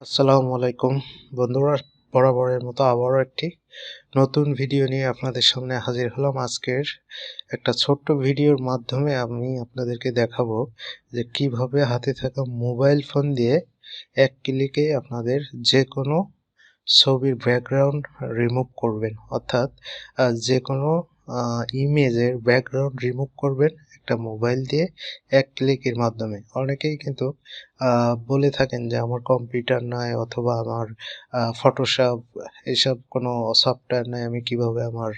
আসসালামু আলাইকুম বন্ধুরা, বরাবরের মতো আবারও একটি নতুন ভিডিও নিয়ে আপনাদের সামনে হাজির হলাম। আজকের একটা ছোট্ট ভিডিওর মাধ্যমে আমি আপনাদেরকে দেখাবো যে কিভাবে হাতে থাকা মোবাইল ফোন দিয়ে এক ক্লিকে আপনাদের যে কোনো ছবির ব্যাকগ্রাউন্ড রিমুভ করবেন, অর্থাৎ যে কোনো ইমেজের ব্যাকগ্রাউন্ড রিমুভ করবেন একটা মোবাইল দিয়ে এক ক্লিকের মাধ্যমে। অনেকেই কিন্তু বলে থাকেন যে আমার কম্পিউটার নাই অথবা আমার ফটোশপ এসব কোনো সফটওয়্যার নাই, আমি কিভাবে আমার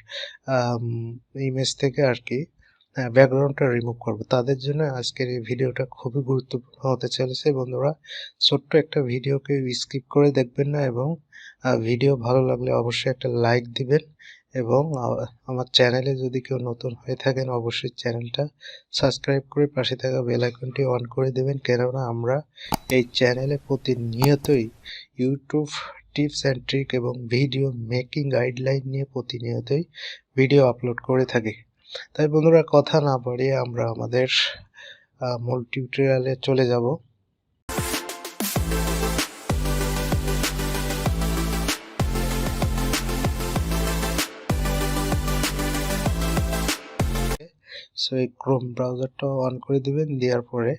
ইমেজ থেকে আর কি ব্যাকগ্রাউন্ডটা রিমুভ করব। তাদের জন্য আজকের এই ভিডিওটা খুবই গুরুত্বপূর্ণ হতে চলেছে বন্ধুরা। ছোট্ট একটা ভিডিওকে স্কিপ করে দেখবেন না, এবং ভিডিও ভালো লাগলে অবশ্যই একটা লাইক দিবেন, এবং আমার চ্যানেলে যদি কেউ নতুন হয়ে থাকেন অবশ্যই চ্যানেলটা সাবস্ক্রাইব করে পাশে থাকা বেল আইকনটি অন করে দেবেন, কেননা আমরা এই চ্যানেলে প্রতিনিয়তই ইউটিউব টিপস অ্যান্ড ট্রিক এবং ভিডিও মেকিং গাইডলাইন নিয়ে প্রতিনিয়তই ভিডিও আপলোড করে থাকি। তাই বন্ধুরা, কথা না বাড়িয়ে আমরা আমাদের মূল টিউটোরিয়ালে চলে যাব। সো এই ক্রোম ব্রাউজারটা অন করে দিবেন, দেওয়ার পরে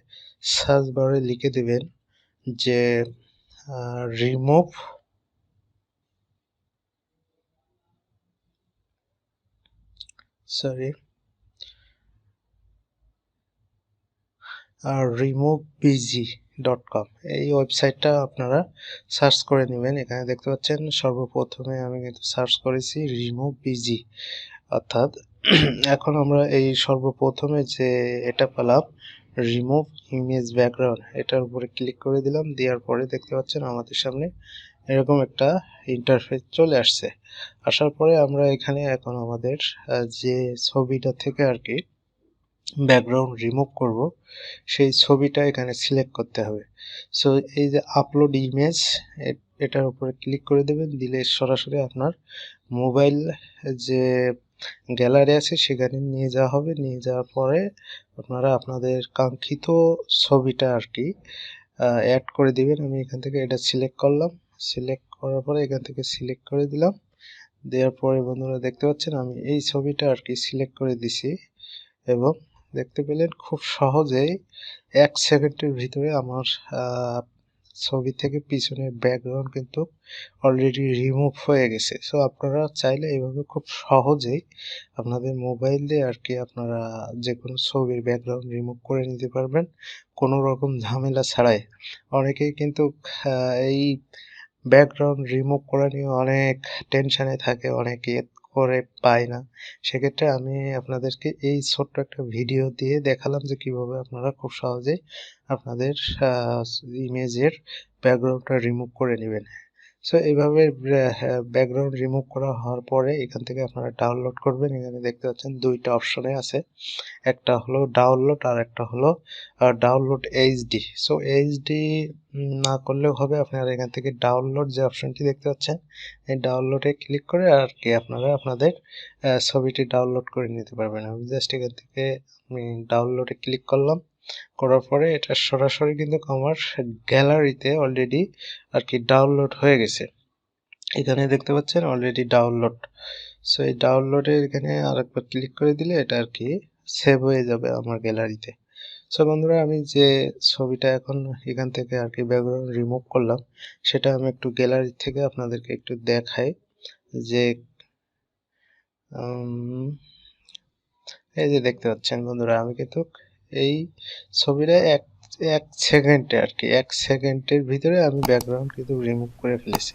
সার্চ বারে লিখে দিবেন যে রিমুভ removebg.com, এই ওয়েবসাইটটা আপনারা সার্চ করে নেবেন। এখানে দেখতে পাচ্ছেন সর্বপ্রথমে আমি কিন্তু সার্চ করেছি রিমুভ বিজি, অর্থাৎ এখন আমরা এই সর্বপ্রথমে যে এটা পেলাম রিমুভ ইমেজ ব্যাকগ্রাউন্ড, এটার উপরে ক্লিক করে দিলাম। দেওয়ার পরে দেখতে পাচ্ছেন আমাদের সামনে এরকম একটা ইন্টারফেস চলে আসছে। আসার পরে আমরা এখানে এখন আমাদের যে ছবিটা থেকে আর কি ব্যাকগ্রাউন্ড রিমুভ করব সেই ছবিটা এখানে সিলেক্ট করতে হবে। সো এই যে আপলোড ইমেজ, এটার উপরে ক্লিক করে দেবেন, দিলে সরাসরি আপনার মোবাইল যে গ্যালারি আছে সেখানে নিয়ে যাওয়া হবে। নিয়ে যাওয়ার পরে আপনারা আপনাদের কাঙ্ক্ষিত ছবিটা আর কি অ্যাড করে দিবেন। আমি এখান থেকে এটা সিলেক্ট করলাম, সিলেক্ট করার পরে এখান থেকে সিলেক্ট করে দিলাম। দেওয়ার পরে বন্ধুরা দেখতে পাচ্ছেন আমি এই ছবিটা আর কি সিলেক্ট করে দিছি, এবং দেখতে পেলেন খুব সহজেই 1 সেকেন্ডের ভিতরে আমার ছবি থেকে পিছনের ব্যাকগ্রাউন্ড কিন্তু অলরেডি রিমুভ হয়ে গেছে। সো আপনারা চাইলে এইভাবে খুব সহজেই আপনাদের মোবাইল দিয়ে আর কি আপনারা যে কোনো ছবির ব্যাকগ্রাউন্ড রিমুভ করে নিতে পারবেন কোনো রকম ঝামেলা ছাড়াই। অনেকেই কিন্তু এই ব্যাকগ্রাউন্ড রিমুভ করা নিয়ে অনেক টেনশনে থাকে, অনেকে করে পায় না। সেক্ষেত্রে আমি আপনাদেরকে এই ছোট্ট একটা ভিডিও দিয়ে দেখালাম যে কিভাবে আপনারা খুব সহজেই আপনাদের ইমেজের ব্যাকগ্রাউন্ডটা রিমুভ করে নেবেন। সো এইভাবে ব্যাকগ্রাউন্ড রিমুভ করা হওয়ার পরে এখান থেকে আপনারা ডাউনলোড করবেন। এখানে দেখতে পাচ্ছেন দুইটা অপশনে আছে, একটা হলো ডাউনলোড আর একটা হলো ডাউনলোড এইচডি। সো এইচডি না করলেও হবে, আপনারা এখান থেকে ডাউনলোড যে অপশনটি দেখতে পাচ্ছেন এই ডাউনলোডে ক্লিক করে আর কি আপনারা আপনাদের ছবিটি ডাউনলোড করে নিতে পারবেন। আমি জাস্ট এখান থেকে আমি ডাউনলোডে ক্লিক করলাম, করার পরে এটা সরাসরি কিন্তু আমার গ্যালারিতে অলরেডি আর কি ডাউনলোড হয়ে গেছে। এখানে দেখতে পাচ্ছেন অলরেডি ডাউনলোড। সো এই ডাউনলোডে এখানে আরেকবার ক্লিক করে দিলে এটা আর কি সেভ হয়ে যাবে আমার গ্যালারিতে। সো বন্ধুরা, আমি যে ছবিটা এখন এখান থেকে আর কি ব্যাকগ্রাউন্ড রিমুভ করলাম সেটা আমি একটু গ্যালারি থেকে আপনাদেরকে একটু দেখাই। যে এই যে দেখতে পাচ্ছেন বন্ধুরা, আমি কিন্তু এই ছবিটা এক সেকেন্ডে আর কি 1 সেকেন্ডের ভিতরে আমি ব্যাকগ্রাউন্ড কিন্তু রিমুভ করে ফেলেছি।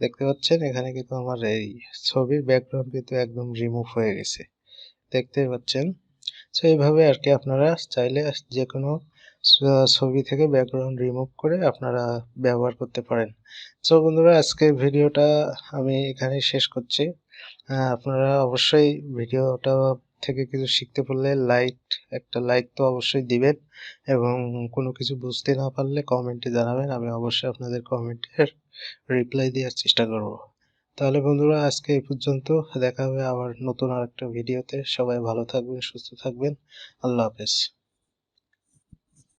দেখতে পাচ্ছেন এখানে কিন্তু আমার এই ছবির ব্যাকগ্রাউন্ড কিন্তু একদম রিমুভ হয়ে গেছে, দেখতে পাচ্ছেন। সো এইভাবে আর কি আপনারা চাইলে যে কোনো ছবি থেকে ব্যাকগ্রাউন্ড রিমুভ করে আপনারা ব্যবহার করতে পারেন। সো বন্ধুরা, আজকের ভিডিওটা আমি এখানেই শেষ করছি। আপনারা অবশ্যই ভিডিওটা থেকে কিছু শিখতে পারলে একটা লাইক তো অবশ্যই দিবেন, এবং কোনো কিছু বুঝতে না পারলে কমেন্টে জানাবেন, আমি অবশ্যই আপনাদের কমেন্টের রিপ্লাই দেওয়ার চেষ্টা করব। তাহলে বন্ধুরা, আজকে এই পর্যন্ত, দেখা হবে আবার নতুন আরেকটা ভিডিওতে। সবাই ভালো থাকবেন, সুস্থ থাকবেন। আল্লাহ হাফেজ।